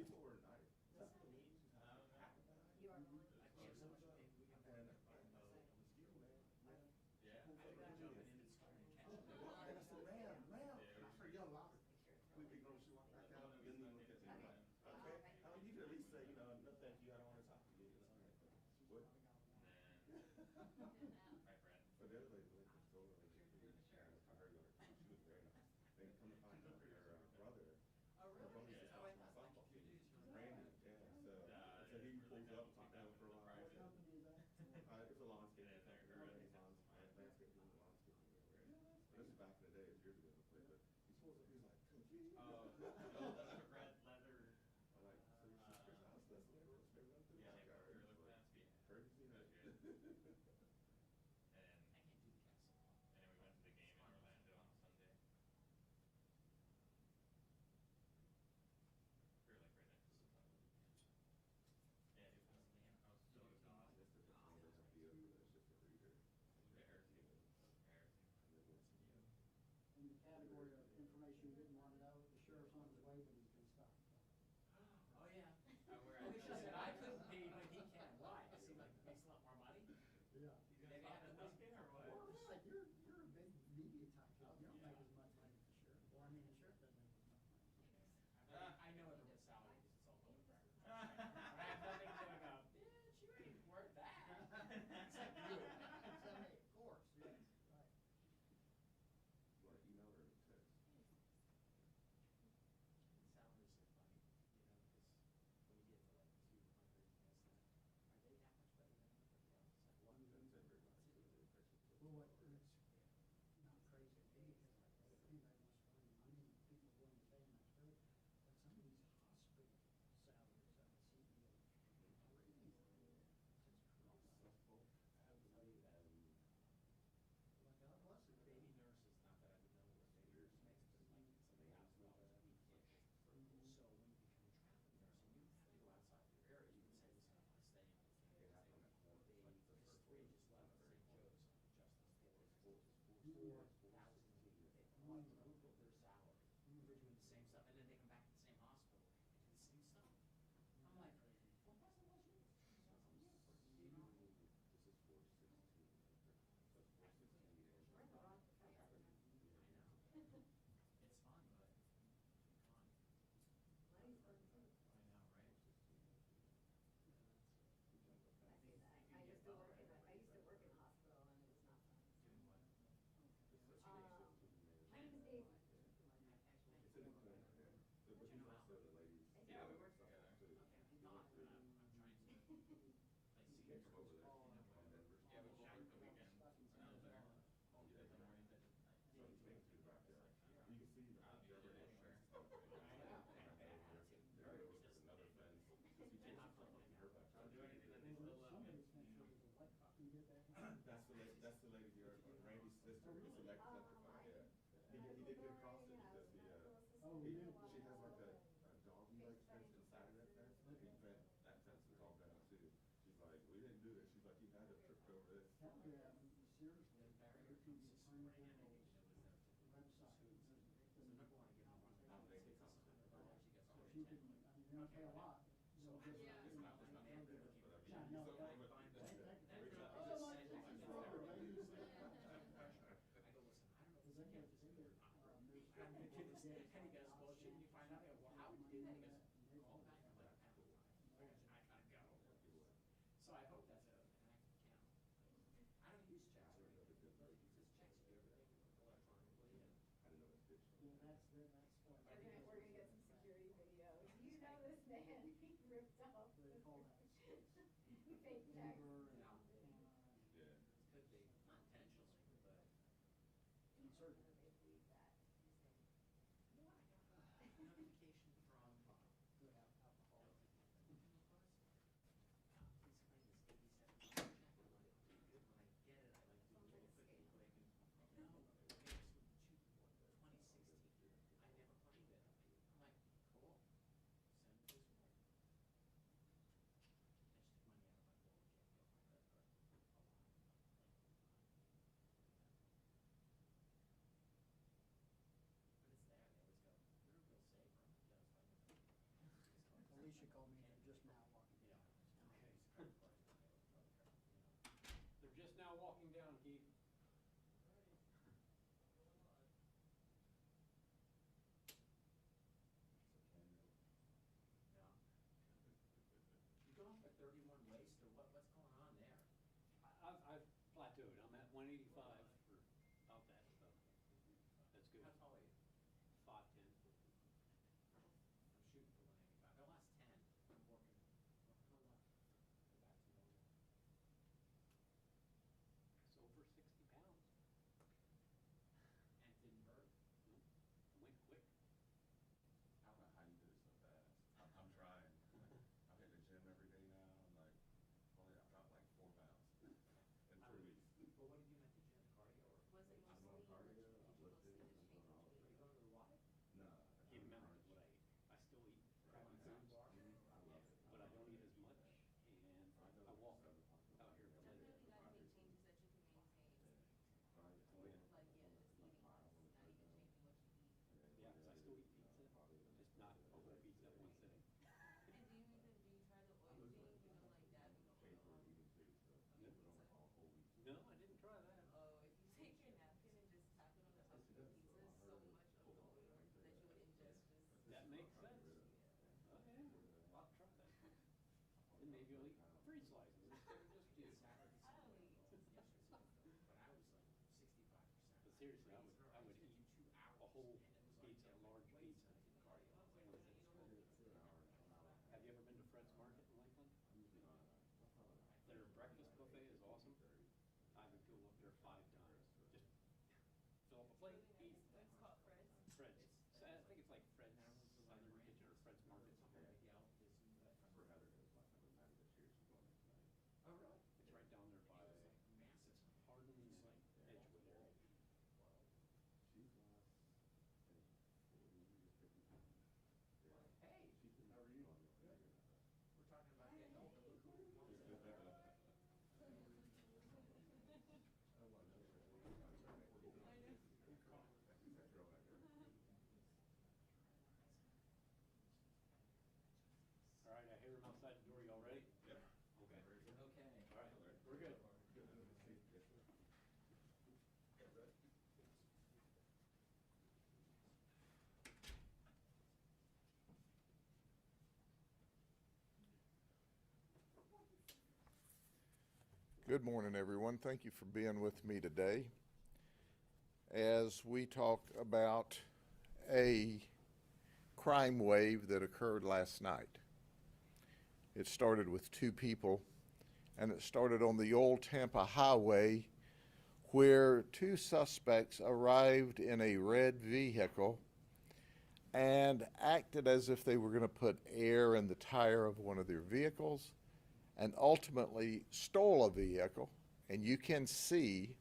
people were nice. You are one. I can't so much pain. We can And was you, man. yeah, I was jumping in and starting to catch it. and I said, ma'am, I heard yell louder. We go, she walked back out, didn't even look at me. Like, okay, you could at least say, you know, no thank you, I don't want to talk to you. What? Right, Brad. But the other lady, the liquor store, I heard her, she was very nice. They come to find out her brother. Oh, really? Her brother's just Yeah. on my softball team. Randy, yeah, so he pulls up, talked to him for a while. It's a landscape. Landscaping, landscaping. This is back in the day, it was years ago. But he pulls up, he's like, Oh, red leather. I'm like, so your sister's house, that's the neighborhood, Yeah, like you're looking at speed. Courtesy, That's right? good. And I can't do the castle. and then we went to the game in Orlando on Sunday. We were like right next to the tunnel. Yeah, it was, man, I was so exhausted. It's just a vehicle, it's just a reader. Embarrassing. Embarrassing. And then what's the deal? In the category of information you didn't want to know, the sheriff's on his way, but he's been stopped. Oh, yeah. Where I wish I said I couldn't pay when he can. Why? Does he like makes a lot more money? Yeah. You gonna stop the Dunkin' or what? Well, yeah, you're a big media type, you don't make as much money as the sheriff. Well, I mean, the sheriff doesn't make as much money. I know everyone's salary because it's all public record. I have nothing to go, bitch, you ain't worth that. Except you. Except me, of course, yes, right. You want to email or text? Salaries are funny, you know, because when you get to like 200, it's like, are they that much better than everybody else? It's like, what? That's everybody. Well, what, it's not crazy to me, because like, anybody wants to earn money, people are willing to pay them, that's great. But some of these hospital salaries, I'm a CEO, crazy. It's just crazy. I will tell you that. Like, God bless it. Baby nurses, not that I would know what baby nurse makes, but like somebody $1,000 a week. So when you become a traveling nurse and you have to go outside your area, you can say, listen, I want to stay in this area. There's three just left St. Joe's on Justice for $4,000 a month of their salary. They're doing the same stuff, and then they come back to the same hospital and do the same stuff. I'm like, well, that's what was yours. This is 416. So it's 416. We're in the wrong profession. I know. It's fun, but fun. Money's fun too. I know, right? I see that. I used to work in a hospital and it was not fun. Doing what? My name is Dave. It's in the corner, yeah. But you know also the ladies. Yeah, we work together. Okay, I'm not, I'm trying to, like, see. You can't come over there. Yeah, we shacked the weekend when I was there. You did the morning, did the night. So you think through back there. You can see the other insurance. There was another fence. I'll do anything that they still love me. That's the lady here, Randy's sister, is electrified, yeah. He did get across it because she has like a doggy like fence inside of that fence, and he bent, that fence was all bent up too. She's like, we didn't do this, she's like, you had to trip over this. Hell yeah, seriously. The barrier There can comes be this tiny spring, and little it was their website. So I'm not going to give them one. They It's $100, you get So all if you the can, ten. I mean, they don't pay a lot. So Yeah. It's not fair, but I mean, Yeah, no, so- that- but- Find that- that- that- that- that- Oh, my sister's brother, ladies. I go, listen, I don't know if this kid is good or not. there's- And the kid is, and he goes, well, shouldn't you find out? I go, well, how would you do that? He goes, call back. I'm like, I gotta go. So I hope that's a, an active account. I don't use checks or anything. He says checks, you do everything electronically and. I didn't know that's bitch. Yeah, that's what. We're gonna get some security video. Do you know this man? He ripped off They call that. fake checks. Uber and, No. Yeah. It could be, not intentionally, but. Certainly. They believe that. You know what, I got a notification from Good alcohol. Please claim this 87 check. I'm like, when I get it, I like do a little quick. No, it was from 2016. I never claimed it. I'm like, cool. Send it this way. I just took money out of my wallet, can't feel my credit card. A lot. Like, a lot. should call me, they're just now walking down. Okay. They're just now walking down, Keith. Yeah. You going off at 31 waist or what's going on there? I've plateaued. I'm at 185 for about that, so that's good. How tall are you? 5'10". I'm shooting for 185. The last 10, I'm working. Go left. Go back to normal. It's over 60 pounds. And it didn't hurt? No. It went quick. I don't know how you did it so fast. I'm trying. I'm hitting the gym every day now. I'm like, only I dropped like 4 pounds in 3 weeks. But what did you do at the gym? Cardio or? Was it I'm mostly doing cardio, did I'm you go lifting, see the I'm shape doing all of Are you going to the Y? No. Keep in mind what I eat. I still eat crappy food bar. I love it. But I don't eat as much, and I walk out here for You like. really gotta make changes that you can maintain. Like, yeah, just eating less, not even changing what you eat. Yeah, because I still eat pizza, just not a whole pizza at one sitting. And do you try the oil thing, like dabbing the Paid for oil eating too, so I on put your on pizza? all whole wheat. No, I didn't try that. Oh, if you take your napkin and just tap it on the top of your pizza, so much of the oil that you would ingest just. That makes sense. Oh, yeah, I'll try that. And maybe I'll eat 3 slices instead of just 2. I don't eat. But I was like 65%. But seriously, I would eat a whole pizza, a large pizza. Have you ever been to Fred's Market in Lakeland? Their breakfast buffet is awesome. I would go up there 5 times. Just fill up a plate, eat. It's called Fred's. Fred's. I think it's like Fred's Southern Kitchen or Fred's Market, something like that. That's where Heather goes. Last time with Heather this year, she's going there tonight. Oh, really? It's right down there by Hardin and Edgewood area. She's lost, I think, 40 or 50 pounds. Yeah. Hey, How are you? good. We're talking about getting older. Look who wants to. All right, I hear him outside the door. Y'all ready? Yep. Okay. Very good. Okay. All right, we're good. Good. Yes, sir. Get ready. Good morning, everyone. Thank you for being with me today as we talk about a crime wave that occurred last night. It started with 2 people, and it started on the old Tampa highway where 2 suspects arrived in a red vehicle and acted as if they were going to put air in the tire of one of their vehicles and ultimately stole a vehicle. And you can see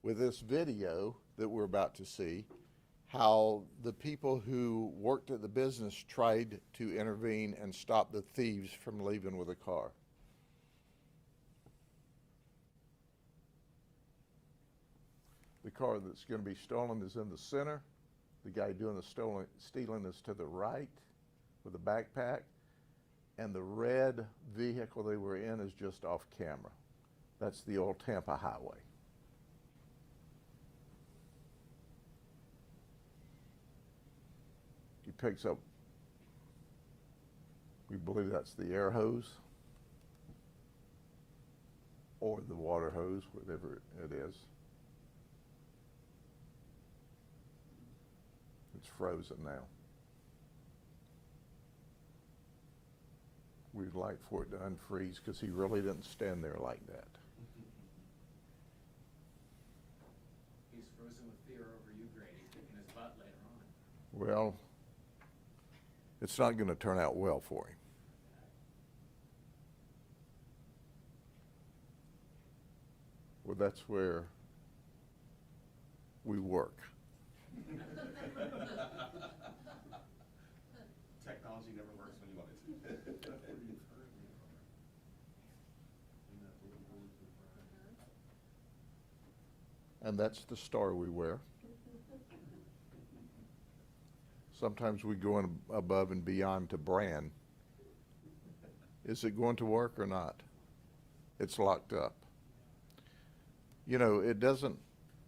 with this video that we're about to see how the people who worked at the business tried to intervene and stop the thieves from leaving with a car. The car that's going to be stolen is in the center. The guy doing the stealing is to the right with a backpack. And the red vehicle they were in is just off camera. That's the old Tampa highway. He picks up, we believe that's the air hose or the water hose, whatever it is. It's frozen now. We'd like for it to unfreeze because he really didn't stand there like that. He's frozen with fear over you, Grady, kicking his butt later on. Well, it's not going to turn out well for him. Well, that's where we work. Technology never works when you want it to. And that's the star we wear. Sometimes we go above and beyond to brand Is it going to work or not? It's locked up. You know, it doesn't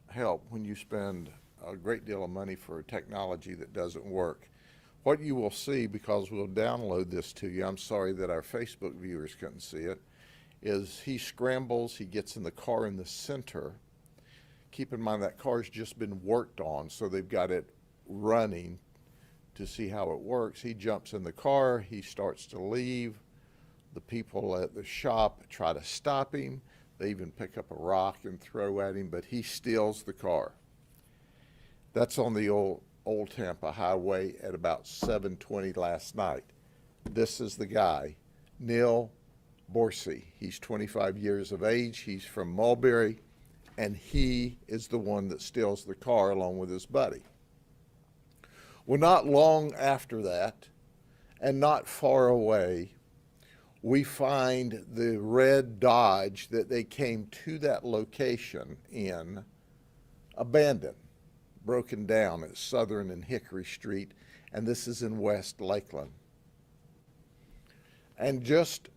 help when you spend a great deal of money for technology that doesn't work. What you will see, because we'll download this to you, I'm sorry that our Facebook viewers couldn't see it, is he scrambles, he gets in the car in the center. Keep in mind that car's just been worked on, so they've got it running to see how it works. He jumps in the car, he starts to leave. The people at the shop try to stop him. They even pick up a rock and throw at him, but he steals the car. That's on the old Tampa Highway at about 7:20 last night. This is the guy, Neil Borsey. He's 25 years of age. He's from Mulberry, and he is the one that steals the car along with his buddy. Well, not long after that, and not far away, we find the red Dodge that they came to that location in abandoned, broken down at Southern and Hickory Street, and this is in West Lakeland. And just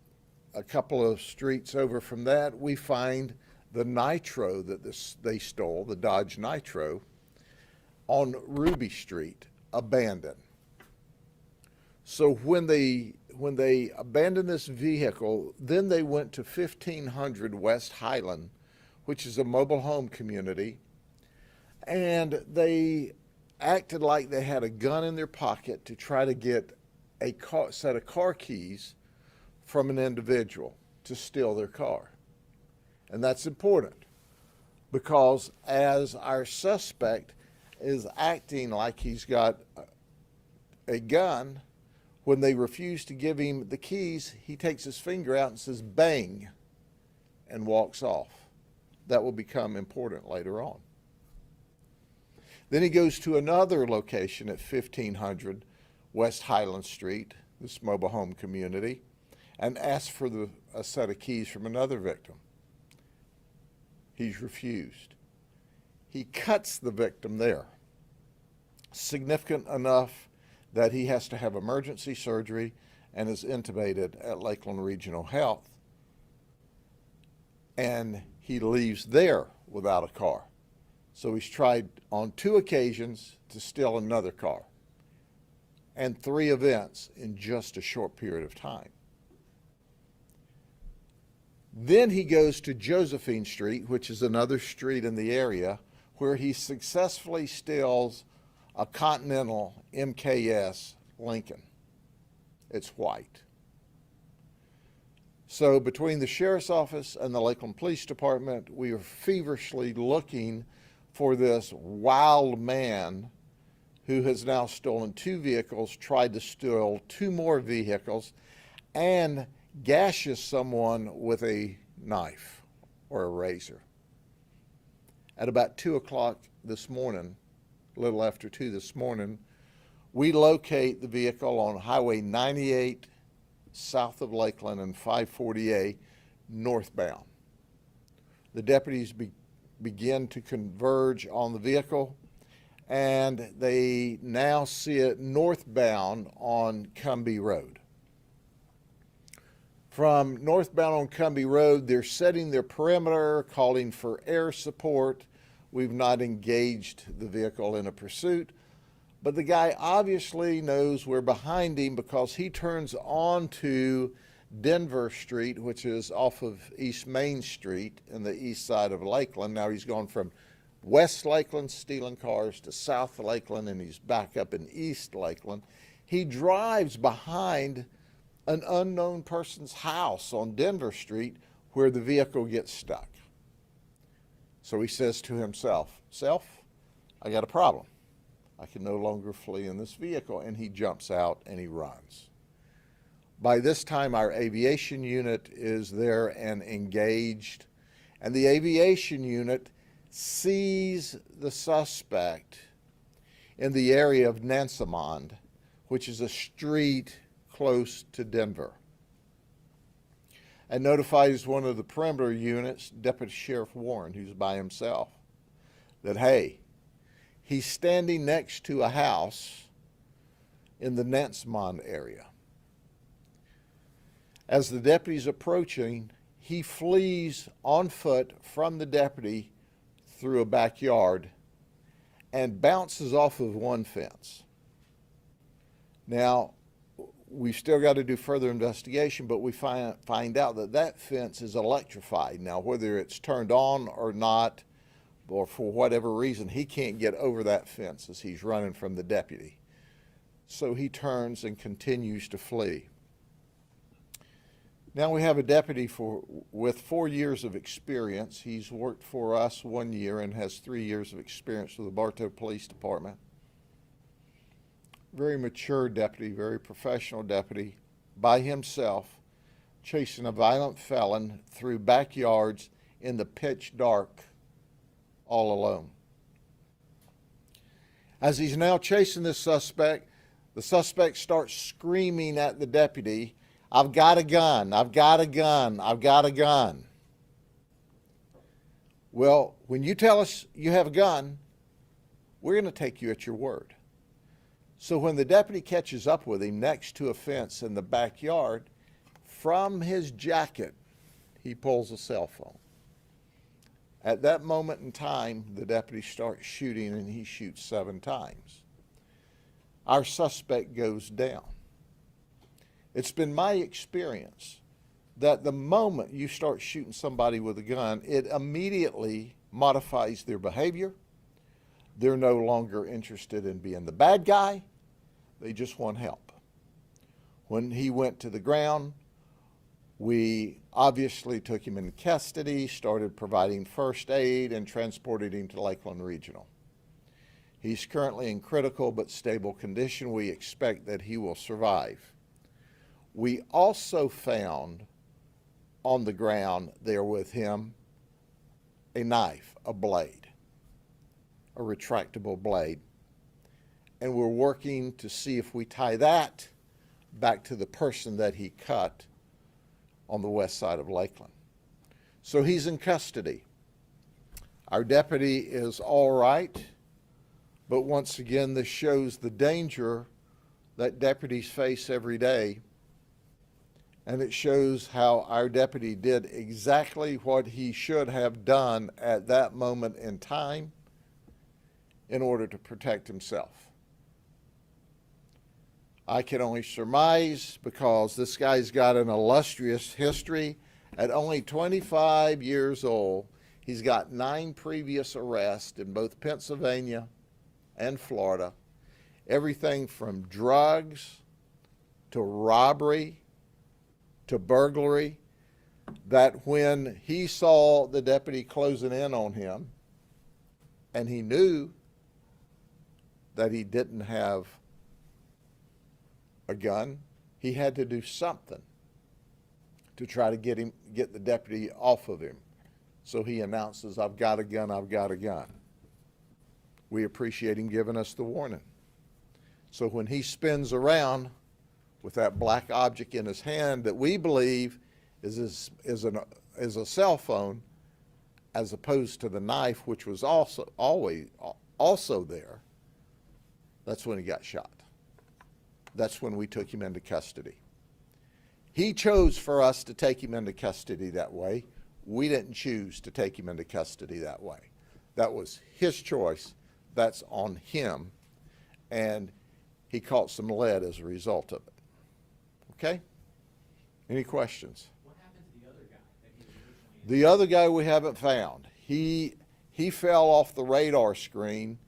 a couple of streets over from that, we find the Nitro that they stole, the Dodge Nitro, on Ruby Street, abandoned. So when they abandoned this vehicle, then they went to 1500 West Highland, which is a mobile home community, and they acted like they had a gun in their pocket to try to get a set of car keys from an individual to steal their car. And that's important because as our suspect is acting like he's got a gun, when they refuse to give him the keys, he takes his finger out and says, bang, and walks off. That will become important later on. Then he goes to another location at 1500 West Highland Street, this mobile home community, and asks for a set of keys from another victim. He's refused. He cuts the victim there, significant enough that he has to have emergency surgery and is intubated at Lakeland Regional Health. And he leaves there without a car. So he's tried on 2 occasions to steal another car, and 3 events in just a short period of time. Then he goes to Josephine Street, which is another street in the area, where he successfully steals a Continental MKS Lincoln. It's white. So between the Sheriff's Office and the Lakeland Police Department, we are feverishly looking for this wild man who has now stolen 2 vehicles, tried to steal 2 more vehicles, and gashes someone with a knife or a razor. At about 2 o'clock this morning, a little after 2 this morning, we locate the vehicle on Highway 98 south of Lakeland and 540A northbound. The deputies begin to converge on the vehicle, and they now see it northbound on Cumbie Road. From northbound on Cumbie Road, they're setting their perimeter, calling for air support. We've not engaged the vehicle in a pursuit, but the guy obviously knows we're behind him because he turns onto Denver Street, which is off of East Main Street in the east side of Lakeland. Now he's gone from West Lakeland stealing cars to South Lakeland, and he's back up in East Lakeland. He drives behind an unknown person's house on Denver Street where the vehicle gets stuck. So he says to himself, I got a problem. I can no longer flee in this vehicle. And he jumps out and he runs. By this time, our aviation unit is there and engaged. And the aviation unit sees the suspect in the area of Nansemond, which is a street close to Denver, and notifies one of the perimeter units, Deputy Sheriff Warren, who's by himself, that, hey, he's standing next to a house in the Nansemond area. As the deputy's approaching, he flees on foot from the deputy through a backyard and bounces off of one fence. Now, we've still got to do further investigation, but we find out that that fence is electrified. Now, whether it's turned on or not, or for whatever reason, he can't get over that fence as he's running from the deputy. So he turns and continues to flee. Now we have a deputy with 4 years of experience. He's worked for us 1 year and has 3 years of experience with the Bartow Police Department. Very mature deputy, very professional deputy, by himself, chasing a violent felon through backyards in the pitch dark, all alone. As he's now chasing this suspect, the suspect starts screaming at the deputy, "I've got a gun, I've got a gun, I've got a gun." Well, when you tell us you have a gun, we're going to take you at your word. So when the deputy catches up with him next to a fence in the backyard, from his jacket, he pulls a cell phone. At that moment in time, the deputy starts shooting, and he shoots 7 times. Our suspect goes down. It's been my experience that the moment you start shooting somebody with a gun, it immediately modifies their behavior. They're no longer interested in being the bad guy. They just want help. When he went to the ground, we obviously took him into custody, started providing first aid, and transported him to Lakeland Regional. He's currently in critical but stable condition. We expect that he will survive. We also found on the ground there with him a knife, a blade, a retractable blade. And we're working to see if we tie that back to the person that he cut on the west side of Lakeland. So he's in custody. Our deputy is all right, but once again, this shows the danger that deputies face every day, and it shows how our deputy did exactly what he should have done at that moment in time in order to protect himself. I can only surmise, because this guy's got an illustrious history. At only 25 years old, he's got 9 previous arrests in both Pennsylvania and Florida. Everything from drugs to robbery to burglary, that when he saw the deputy closing in on him and he knew that he didn't have a gun, he had to do something to try to get the deputy off of him. So he announces, "I've got a gun, I've got a gun." We appreciate him giving us the warning. So when he spins around with that black object in his hand that we believe is a cell phone, as opposed to the knife, which was also there, that's when he got shot. That's when we took him into custody. He chose for us to take him into custody that way. We didn't choose to take him into custody that way. That was his choice. That's on him. And he caught some lead as a result of it. Okay? Any questions? What happened to the other guy that he originally... The other guy we haven't found. He fell off the radar screen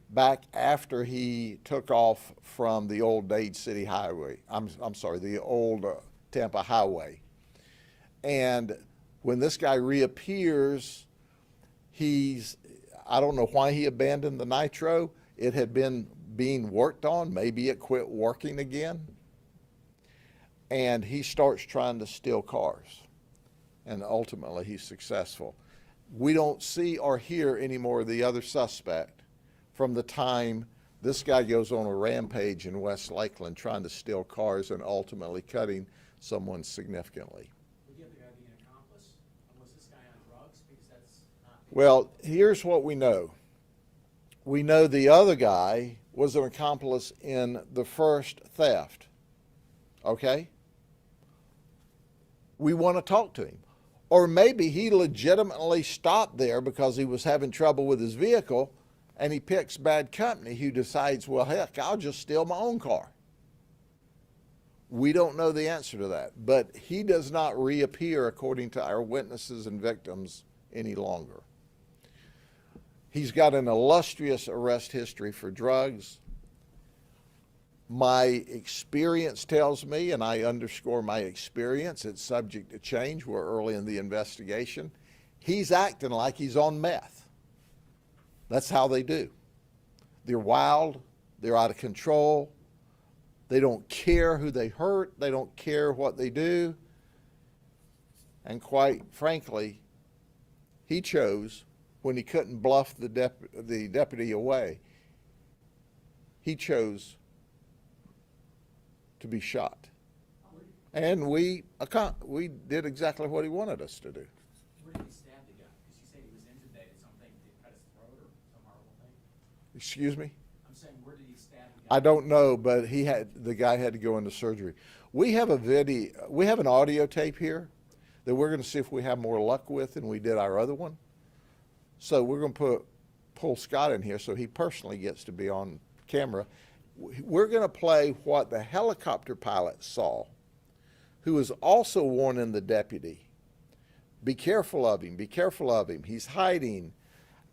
back after he took off from the old Dade City Highway. I'm sorry, the old Tampa Highway. And when this guy reappears, I don't know why he abandoned the nitro. It had been being worked on. Maybe it quit working again. And he starts trying to steal cars. And ultimately he's successful. We don't see or hear any more of the other suspect from the time this guy goes on a rampage in West Lakeland trying to steal cars and ultimately cutting someone significantly. Would the other guy be an accomplice? Was this guy on drugs? Because that's not... Well, here's what we know. We know the other guy was an accomplice in the first theft. Okay? we want to talk to him. Or maybe he legitimately stopped there because he was having trouble with his vehicle, and he picks bad company who decides, well, heck, I'll just steal my own car. We don't know the answer to that, but he does not reappear according to our witnesses and victims any longer. He's got an illustrious arrest history for drugs. My experience tells me, and I underscore my experience, it's subject to change. We're early in the investigation. He's acting like he's on meth. That's how they do. They're wild. They're out of control. They don't care who they hurt. They don't care what they do. And quite frankly, he chose, when he couldn't bluff the deputy away, he chose to be shot. And we did exactly what he wanted us to do. Where did he stab the guy? Because you said he was intubated. Something, did he cut his throat or some horrible thing? Excuse me? I'm saying, where did he stab the guy? I don't know, but the guy had to go into surgery. We have an audio tape here that we're going to see if we have more luck with than we did our other one. So we're going to pull Scott in here so he personally gets to be on camera. We're going to play what the helicopter pilot saw, who was also warning the deputy, be careful of him, be careful of him, he's hiding.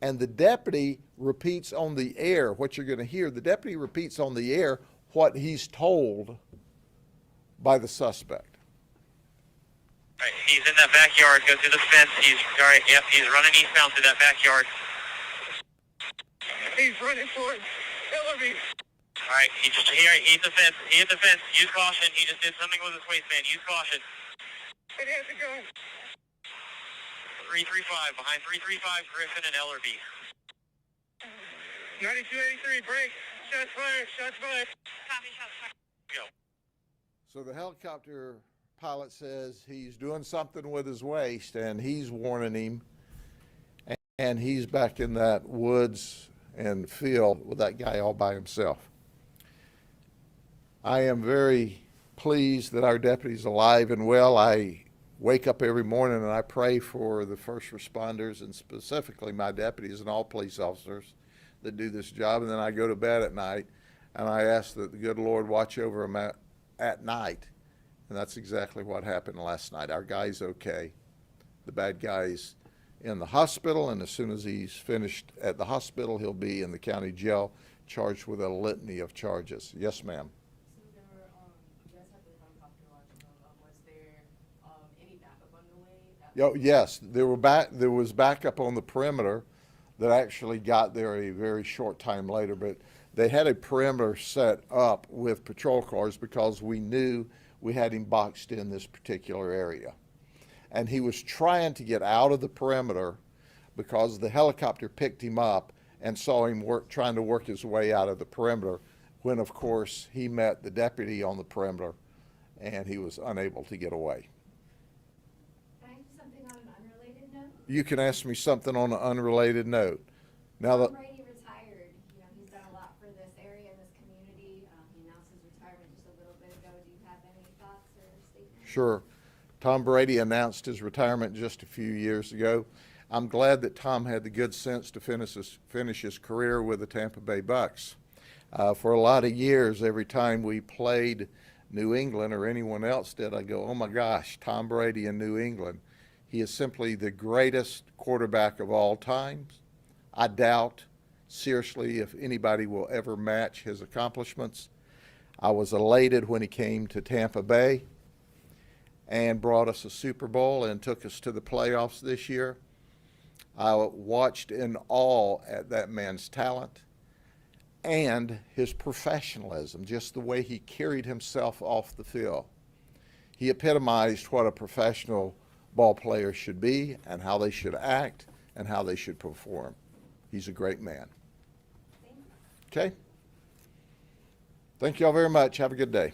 And the deputy repeats on the air what you're going to hear. The deputy repeats on the air what he's told by the suspect. All right, he's in that backyard, go through the fence, he's running eastbound through that backyard. He's running for it. All right, he hit the fence, use caution, he just did something with his waistband, use caution. It has to go. 335, behind 335, Griffin and Ellerby. 9283, break, shots fired, Copy, shots fired. Go. So the helicopter pilot says he's doing something with his waist, and he's warning him, and he's back in that woods and field with that guy all by himself. I am very pleased that our deputy's alive and well. I wake up every morning and I pray for the first responders, and specifically my deputies and all police officers that do this job, and then I go to bed at night and I ask that the good Lord watch over them at night. And that's exactly what happened last night. Our guy's okay. The bad guy's in the hospital, and as soon as he's finished at the hospital, he'll be in the county jail charged with a litany of charges. Yes, ma'am. So there were, you guys had the helicopter launch. Was there any backup on the way? Oh, yes, there was backup on the perimeter that actually got there a very short time later, but they had a perimeter set up with patrol cars because we knew we had him boxed in this particular area. And he was trying to get out of the perimeter because the helicopter picked him up and saw him trying to work his way out of the perimeter, when of course he met the deputy on the perimeter and he was unable to get away. Can I ask you something on an unrelated note? You can ask me something on an unrelated note. Now that Grady retired, he's done a lot for this area and this community. He announced his retirement just a little bit ago. Do you have any thoughts or statements? Sure. Tom Brady announced his retirement just a few years ago. I'm glad that Tom had the good sense to finish his career with the Tampa Bay Bucks. For a lot of years, every time we played New England or anyone else did, I go, oh my gosh, Tom Brady in New England. He is simply the greatest quarterback of all times. I doubt seriously if anybody will ever match his accomplishments. I was elated when he came to Tampa Bay and brought us a Super Bowl and took us to the playoffs this year. I watched in awe at that man's talent and his professionalism, just the way he carried himself off the field. He epitomized what a professional ball player should be and how they should act and how they should perform. He's a great man. Okay? Thank you all very much. Have a good day.